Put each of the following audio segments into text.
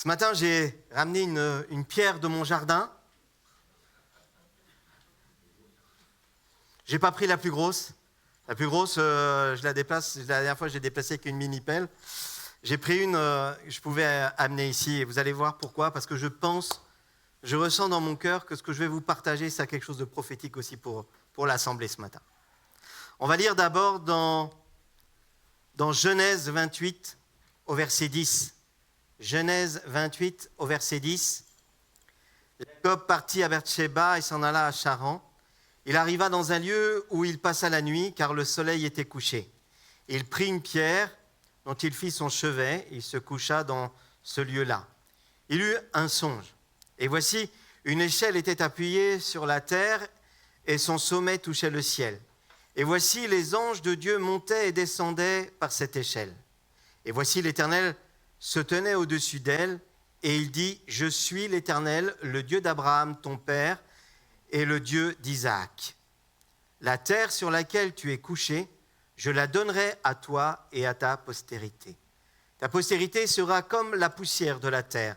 Ce matin, j'ai ramené une pierre de mon jardin. Je n'ai pas pris la plus grosse. La plus grosse, je la déplace. La dernière fois, je l'ai déplacée avec une mini-pelle. J'ai pris une que je pouvais amener ici. Et vous allez voir pourquoi. Parce que je ressens dans mon cœur que ce que je vais vous partager, c'est quelque chose de prophétique aussi pour l'Assemblée ce matin. On va lire d'abord dans Genèse 28, au verset 10. Genèse 28, au verset 10. Jacob partit à Beersheba et s'en alla à Charan. Il arriva dans un lieu où il passa la nuit, car le soleil était couché. Il prit une pierre dont il fit son chevet, et il se coucha dans ce lieu-là. Il eut un songe, et voici, une échelle était appuyée sur la terre, et son sommet touchait le ciel. Et voici, les anges de Dieu montaient et descendaient par cette échelle. Et voici, l'Éternel se tenait au-dessus d'elle, et il dit, « Je suis l'Éternel, le Dieu d'Abraham, ton père, et le Dieu d'Isaac. La terre sur laquelle tu es couché, je la donnerai à toi et à ta postérité. Ta postérité sera comme la poussière de la terre.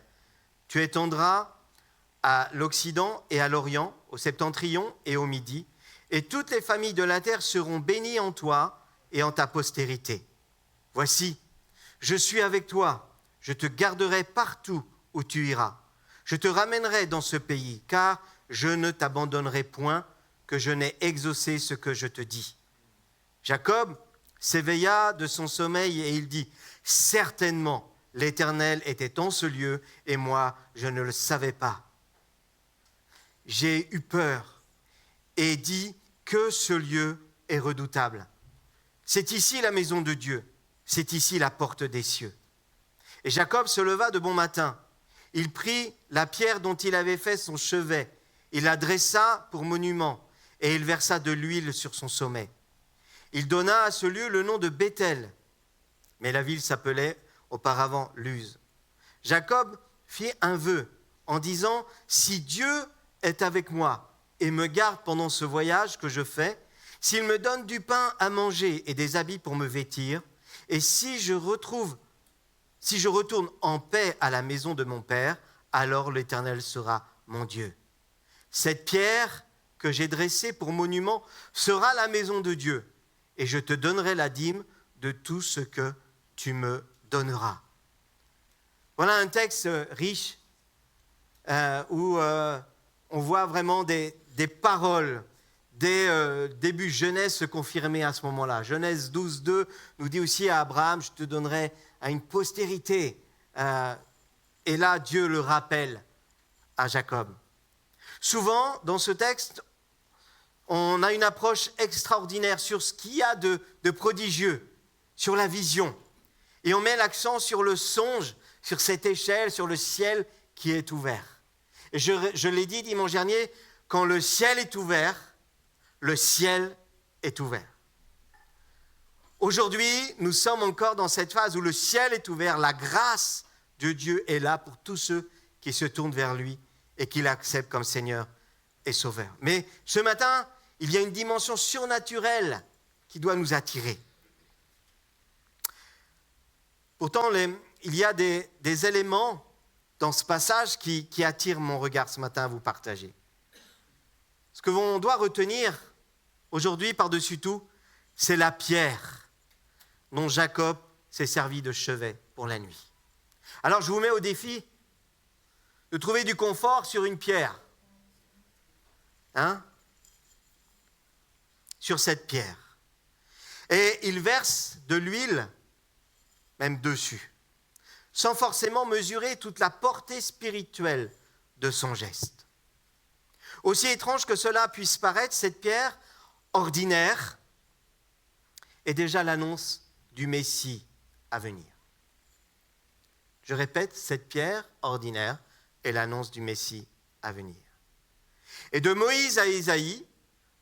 Tu étendras à l'Occident et à l'Orient, au septentrion et au Midi, et toutes les familles de la terre seront bénies en toi et en ta postérité. Voici, je suis avec toi, je te garderai partout où tu iras. Je te ramènerai dans ce pays, car je ne t'abandonnerai point, que je n'ai exaucé ce que je te dis. » Jacob s'éveilla de son sommeil et il dit, « Certainement, l'Éternel était en ce lieu et moi, je ne le savais pas. J'ai eu peur et dit que ce lieu est redoutable. C'est ici la maison de Dieu, c'est ici la porte des cieux. » Et Jacob se leva de bon matin. Il prit la pierre dont il avait fait son chevet, il la dressa pour monument et il versa de l'huile sur son sommet. Il donna à ce lieu le nom de Béthel, mais la ville s'appelait auparavant Luz. Jacob fit un vœu en disant, « Si Dieu est avec moi et me garde pendant ce voyage que je fais, s'il me donne du pain à manger et des habits pour me vêtir, et si je retourne en paix à la maison de mon père, alors l'Éternel sera mon Dieu. Cette pierre que j'ai dressée pour monument sera la maison de Dieu, et je te donnerai la dîme de tout ce que tu me donneras. » Voilà un texte riche où on voit vraiment des paroles, des débuts Genèse se confirmer à ce moment-là. Genèse 12, 2 nous dit aussi à Abraham, « Je te donnerai à une postérité. » Et là, Dieu le rappelle à Jacob. Souvent, dans ce texte, on a une approche extraordinaire sur ce qu'il y a de prodigieux, sur la vision. Et on met l'accent sur le songe, sur cette échelle, sur le ciel qui est ouvert. Et je l'ai dit dimanche dernier, quand le ciel est ouvert, le ciel est ouvert. Aujourd'hui, nous sommes encore dans cette phase où le ciel est ouvert, la grâce de Dieu est là pour tous ceux qui se tournent vers lui et qui l'acceptent comme Seigneur et Sauveur. Mais ce matin, il y a une dimension surnaturelle qui doit nous attirer. Pourtant, il y a des éléments dans ce passage qui attirent mon regard ce matin à vous partager. Ce que l'on doit retenir aujourd'hui par-dessus tout, c'est la pierre dont Jacob s'est servi de chevet pour la nuit. Alors je vous mets au défi de trouver du confort sur une pierre. Sur cette pierre. Et il verse de l'huile, même dessus, sans forcément mesurer toute la portée spirituelle de son geste. Aussi étrange que cela puisse paraître, cette pierre ordinaire est déjà l'annonce du Messie à venir. Je répète, cette pierre ordinaire est l'annonce du Messie à venir. Et de Moïse à Ésaïe,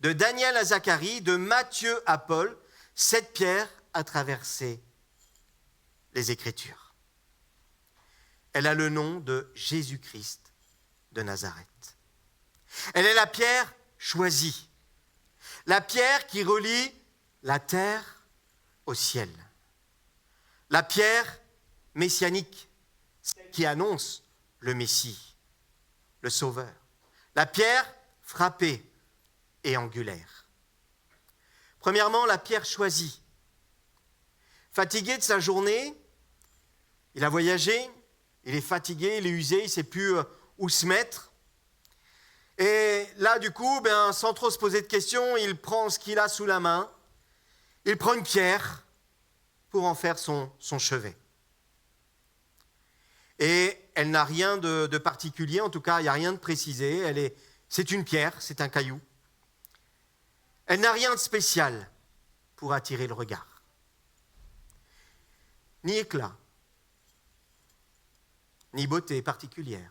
de Daniel à Zacharie, de Matthieu à Paul, cette pierre a traversé les Écritures. Elle a le nom de Jésus-Christ de Nazareth. Elle est la pierre choisie, la pierre qui relie la terre au ciel, la pierre messianique, celle qui annonce le Messie, le Sauveur. La pierre frappée et angulaire. Premièrement, la pierre choisie. Fatigué de sa journée, il a voyagé, il est fatigué, il est usé, il ne sait plus où se mettre. Et là, du coup, sans trop se poser de questions, il prend ce qu'il a sous la main, il prend une pierre pour en faire son chevet. Et elle n'a rien de particulier, en tout cas, il n'y a rien de précisé. C'est une pierre, c'est un caillou. Elle n'a rien de spécial pour attirer le regard. Ni éclat, ni beauté particulière.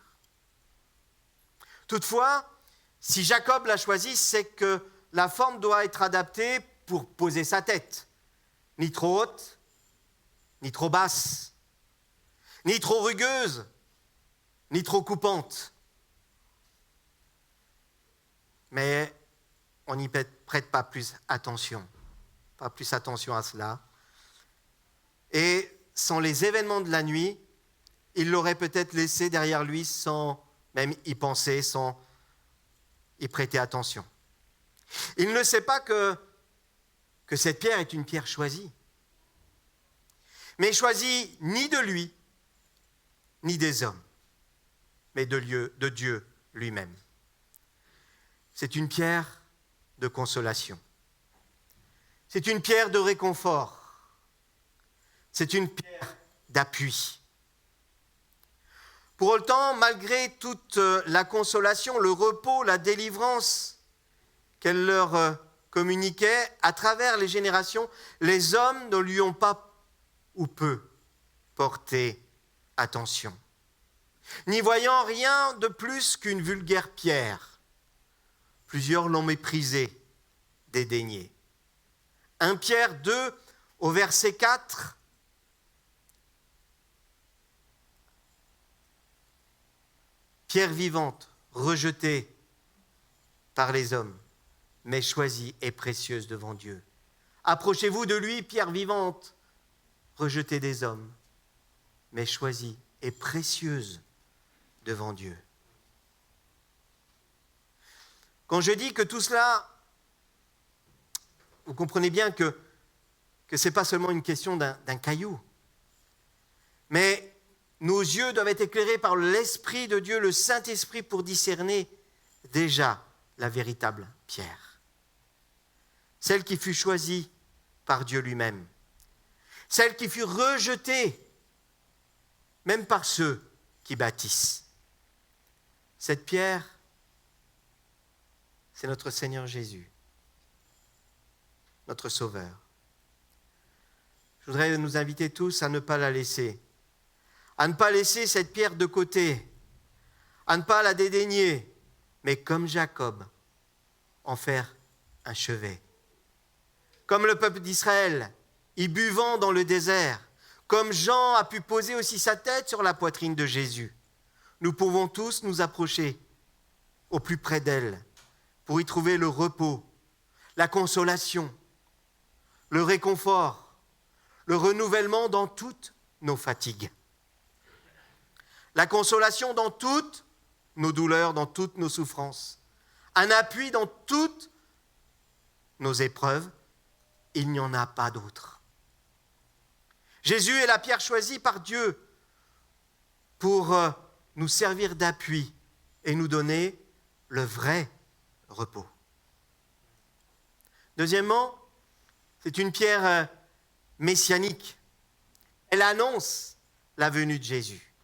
Toutefois, si Jacob l'a choisie, c'est que la forme doit être adaptée pour poser sa tête. Ni trop haute, ni trop basse, ni trop rugueuse, ni trop coupante. Mais on n'y prête pas plus attention à cela. Et sans les événements de la nuit, il l'aurait peut-être laissé derrière lui sans même y penser, sans y prêter attention. Il ne sait pas que cette pierre est une pierre choisie, mais choisie ni de lui, ni des hommes, mais de Dieu lui-même. C'est une pierre de consolation. C'est une pierre de réconfort. C'est une pierre d'appui. Pour autant, malgré toute la consolation, le repos, la délivrance qu'elle leur communiquait, à travers les générations, les hommes ne lui ont pas ou peu porté attention. N'y voyant rien de plus qu'une vulgaire pierre, plusieurs l'ont méprisé, dédaigné. 1 Pierre 2, au verset 4, pierre vivante, rejetée par les hommes, mais choisie et précieuse devant Dieu. Approchez-vous de lui, pierre vivante, rejetée des hommes, mais choisie et précieuse devant Dieu. Quand je dis que tout cela, vous comprenez bien que ce n'est pas seulement une question d'un caillou, mais nos yeux doivent être éclairés par l'Esprit de Dieu, le Saint-Esprit, pour discerner déjà la véritable pierre. Celle qui fut choisie par Dieu lui-même. Celle qui fut rejetée, même par ceux qui bâtissent. Cette pierre, c'est notre Seigneur Jésus, notre Sauveur. Je voudrais nous inviter tous à ne pas la laisser, à ne pas laisser cette pierre de côté, à ne pas la dédaigner, mais comme Jacob, en faire un chevet. Comme le peuple d'Israël, y buvant dans le désert, comme Jean a pu poser aussi sa tête sur la poitrine de Jésus, nous pouvons tous nous approcher au plus près d'elle pour y trouver le repos, la consolation, le réconfort, le renouvellement dans toutes nos fatigues. La consolation dans toutes nos douleurs, dans toutes nos souffrances. Un appui dans toutes nos épreuves. Il n'y en a pas d'autre. Jésus est la pierre choisie par Dieu pour nous servir d'appui et nous donner le vrai repos. Deuxièmement, c'est une pierre messianique. Elle annonce la venue de Jésus.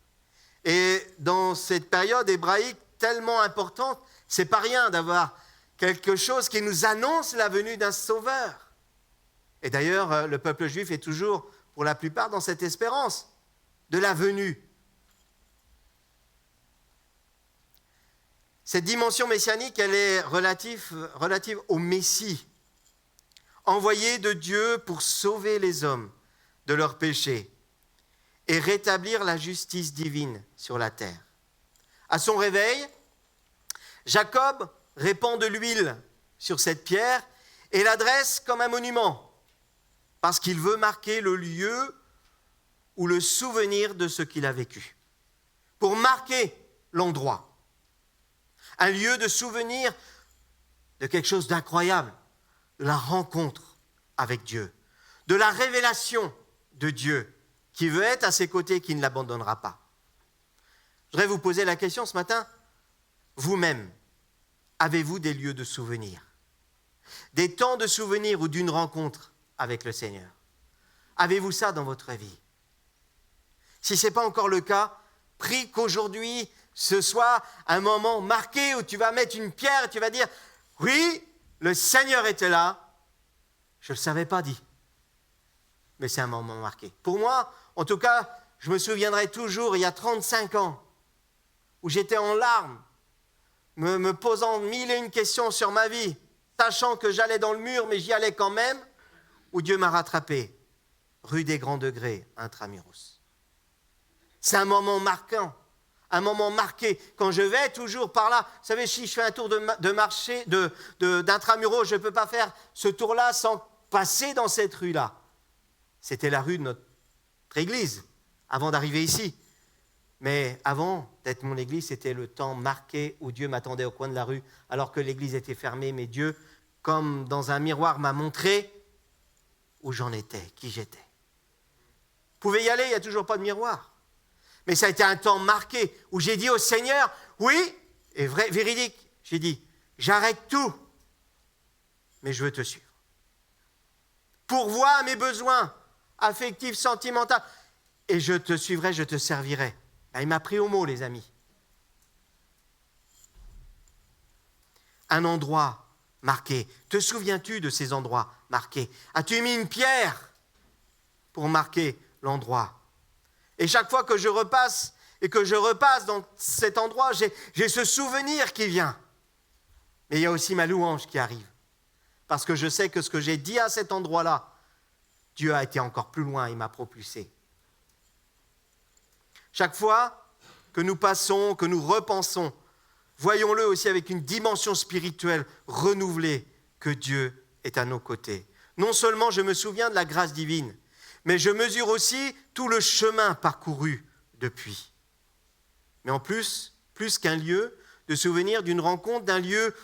Et dans cette période hébraïque tellement importante, c'est pas rien d'avoir quelque chose qui nous annonce la venue d'un sauveur. Et d'ailleurs, le peuple juif est toujours, pour la plupart, dans cette espérance de la venue. Cette dimension messianique, elle est relative au Messie, envoyé de Dieu pour sauver les hommes de leurs péchés et rétablir la justice divine sur la terre. À son réveil, Jacob répand de l'huile sur cette pierre et la dresse comme un monument, parce qu'il veut marquer le lieu ou le souvenir de ce qu'il a vécu. pour marquer l'endroit. Un lieu de souvenir de quelque chose d'incroyable, de la rencontre avec Dieu, de la révélation de Dieu qui veut être à ses côtés, qui ne l'abandonnera pas. Je voudrais vous poser la question ce matin, vous-même, avez-vous des lieux de souvenir? Des temps de souvenir ou d'une rencontre avec le Seigneur? Avez-vous ça dans votre vie? Si ce n'est pas encore le cas, prie qu'aujourd'hui, ce soit un moment marqué où tu vas mettre une pierre et tu vas dire « Oui, le Seigneur était là, je ne le savais pas dit. » Mais c'est un moment marqué. Pour moi, en tout cas, je me souviendrai toujours, il y a 35 ans, où j'étais en larmes, me posant mille et une questions sur ma vie, sachant que j'allais dans le mur, mais j'y allais quand même, où Dieu m'a rattrapé, rue des Grands Degrés, intramuros. C'est un moment marquant, un moment marqué. Quand je vais toujours par là, vous savez, si je fais un tour de marché, d'intramuros, je ne peux pas faire ce tour-là sans passer dans cette rue-là. C'était la rue de notre église, avant d'arriver ici. Mais avant d'être mon église, c'était le temps marqué où Dieu m'attendait au coin de la rue, alors que l'église était fermée. Mais Dieu, comme dans un miroir, m'a montré où j'en étais, qui j'étais. Vous pouvez y aller, il n'y a toujours pas de miroir. Mais ça a été un temps marqué où j'ai dit au Seigneur, oui, et vrai, véridique, j'ai dit, j'arrête tout, mais je veux te suivre. Pourvois à mes besoins affectifs, sentimentaux, et je te suivrai, je te servirai. Ben, il m'a pris au mot, les amis. Un endroit marqué. Te souviens-tu de ces endroits marqués? As-tu mis une pierre pour marquer l'endroit? Et chaque fois que je repasse et que je repasse dans cet endroit, j'ai ce souvenir qui vient. Mais il y a aussi ma louange qui arrive. Parce que je sais que ce que j'ai dit à cet endroit-là, Dieu a été encore plus loin, il m'a propulsé. Chaque fois que nous passons, que nous repensons, voyons-le aussi avec une dimension spirituelle renouvelée que Dieu est à nos côtés. Non seulement je me souviens de la grâce divine, mais je mesure aussi tout le chemin parcouru depuis. Mais en plus qu'un lieu de souvenir d'une rencontre, d'un lieu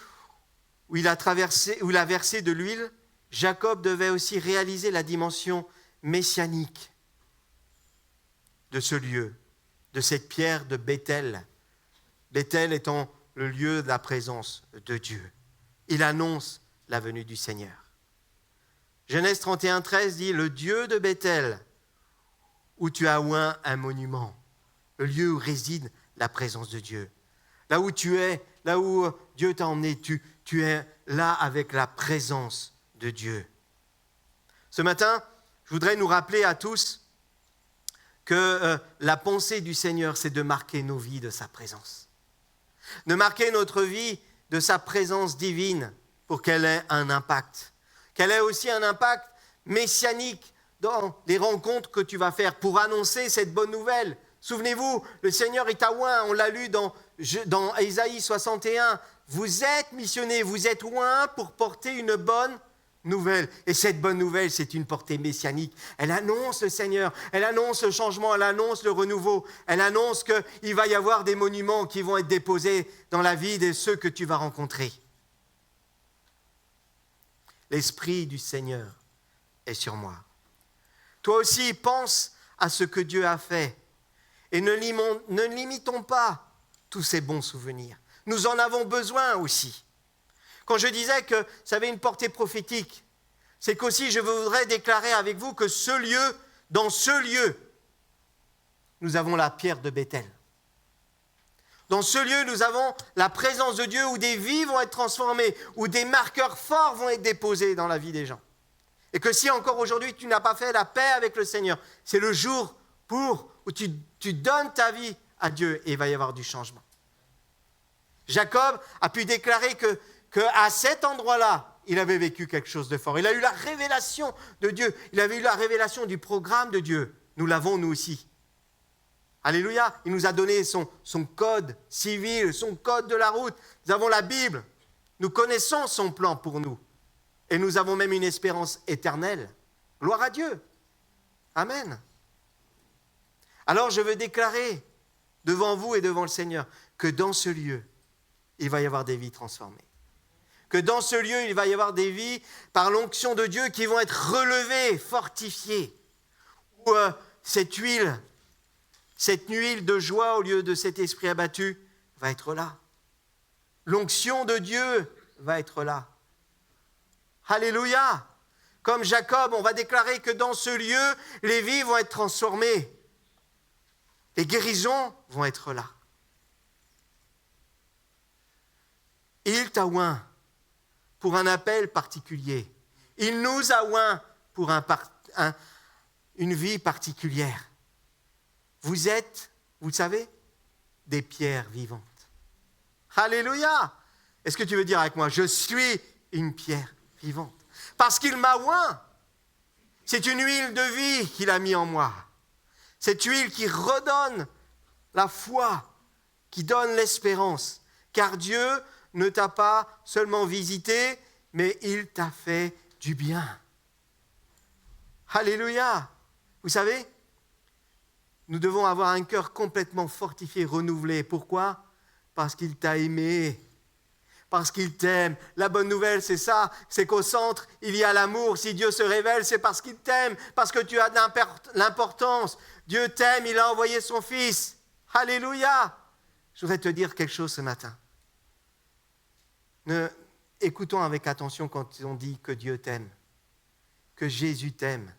où il a versé de l'huile, Jacob devait aussi réaliser la dimension messianique de ce lieu, de cette pierre de Béthel. Béthel étant le lieu de la présence de Dieu. Il annonce la venue du Seigneur. Genèse 31:13 dit « Le Dieu de Béthel, où tu as oint un monument, le lieu où réside la présence de Dieu. Là où tu es, là où Dieu t'a emmené, tu es là avec la présence de Dieu. » Ce matin, je voudrais nous rappeler à tous que la pensée du Seigneur, c'est de marquer nos vies de sa présence. De marquer notre vie de sa présence divine pour qu'elle ait un impact. Qu'elle ait aussi un impact messianique dans les rencontres que tu vas faire pour annoncer cette bonne nouvelle. Souvenez-vous, le Seigneur est à oint, on l'a lu dans Ésaïe 61. Vous êtes missionnés, vous êtes oint pour porter une bonne nouvelle. Et cette bonne nouvelle, c'est une portée messianique. Elle annonce le Seigneur, elle annonce le changement, elle annonce le renouveau, elle annonce qu'il va y avoir des monuments qui vont être déposés dans la vie de ceux que tu vas rencontrer. L'Esprit du Seigneur est sur moi. Toi aussi, pense à ce que Dieu a fait et ne limitons pas tous ces bons souvenirs. Nous en avons besoin aussi. Quand je disais que ça avait une portée prophétique, c'est qu'aussi je voudrais déclarer avec vous que dans ce lieu, nous avons la pierre de Béthel. Dans ce lieu, nous avons la présence de Dieu où des vies vont être transformées, où des marqueurs forts vont être déposés dans la vie des gens. Et que si encore aujourd'hui tu n'as pas fait la paix avec le Seigneur, c'est le jour où tu donnes ta vie à Dieu et il va y avoir du changement. Jacob a pu déclarer qu'à cet endroit-là, il avait vécu quelque chose de fort. Il a eu la révélation de Dieu. Il avait eu la révélation du programme de Dieu. Nous l'avons nous aussi. Alléluia. Il nous a donné son code civil, son code de la route. Nous avons la Bible. Nous connaissons son plan pour nous. Et nous avons même une espérance éternelle. Gloire à Dieu. Amen. Alors je veux déclarer devant vous et devant le Seigneur, que dans ce lieu, il va y avoir des vies transformées. Que dans ce lieu, il va y avoir des vies par l'onction de Dieu qui vont être relevées, fortifiées. Où cette huile de joie au lieu de cet esprit abattu va être là. L'onction de Dieu va être là. Alléluia! Comme Jacob, on va déclarer que dans ce lieu, les vies vont être transformées. Les guérisons vont être là. Il t'a oint pour un appel particulier. Il nous a oint pour une vie particulière. Vous êtes, vous le savez, des pierres vivantes. Alléluia! Est-ce que tu veux dire avec moi, je suis une pierre vivante? Parce qu'il m'a oint. C'est une huile de vie qu'il a mis en moi. Cette huile qui redonne la foi, qui donne l'espérance. Car Dieu ne t'a pas seulement visité, mais il t'a fait du bien. Alléluia! Vous savez, nous devons avoir un cœur complètement fortifié, renouvelé. Pourquoi? Parce qu'il t'a aimé. Parce qu'il t'aime. La bonne nouvelle, c'est ça, c'est qu'au centre, il y a l'amour. Si Dieu se révèle, c'est parce qu'il t'aime, parce que tu as de l'importance. Dieu t'aime, il a envoyé son Fils. Alléluia! Je voudrais te dire quelque chose ce matin. Écoutons avec attention quand on dit que Dieu t'aime, que Jésus t'aime.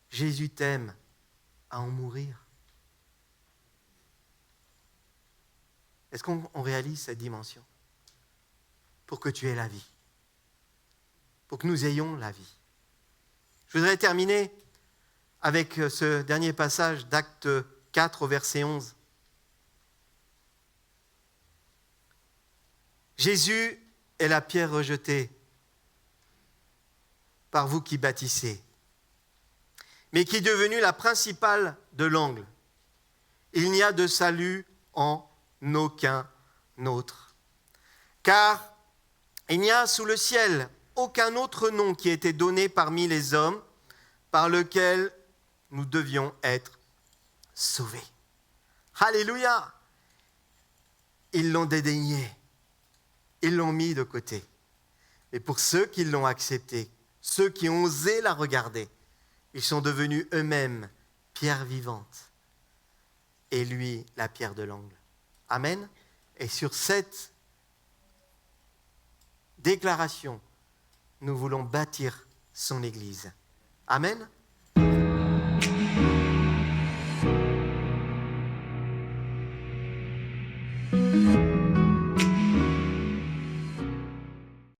Jésus t'aime à en mourir. Est-ce qu'on réalise cette dimension? Pour que tu aies la vie. Pour que nous ayons la vie. Je voudrais terminer avec ce dernier passage d'Actes 4 au verset 11. Jésus est la pierre rejetée par vous qui bâtissez, mais qui est devenue la principale de l'angle. Il n'y a de salut en aucun autre. Car il n'y a sous le ciel aucun autre nom qui ait été donné parmi les hommes par lequel nous devions être sauvés. Alléluia! Ils l'ont dédaigné. Ils l'ont mis de côté. Et pour ceux qui l'ont accepté, ceux qui ont osé la regarder, ils sont devenus eux-mêmes pierres vivantes. Et lui, la pierre de l'angle. Amen. Et sur cette déclaration, nous voulons bâtir son Église. Amen.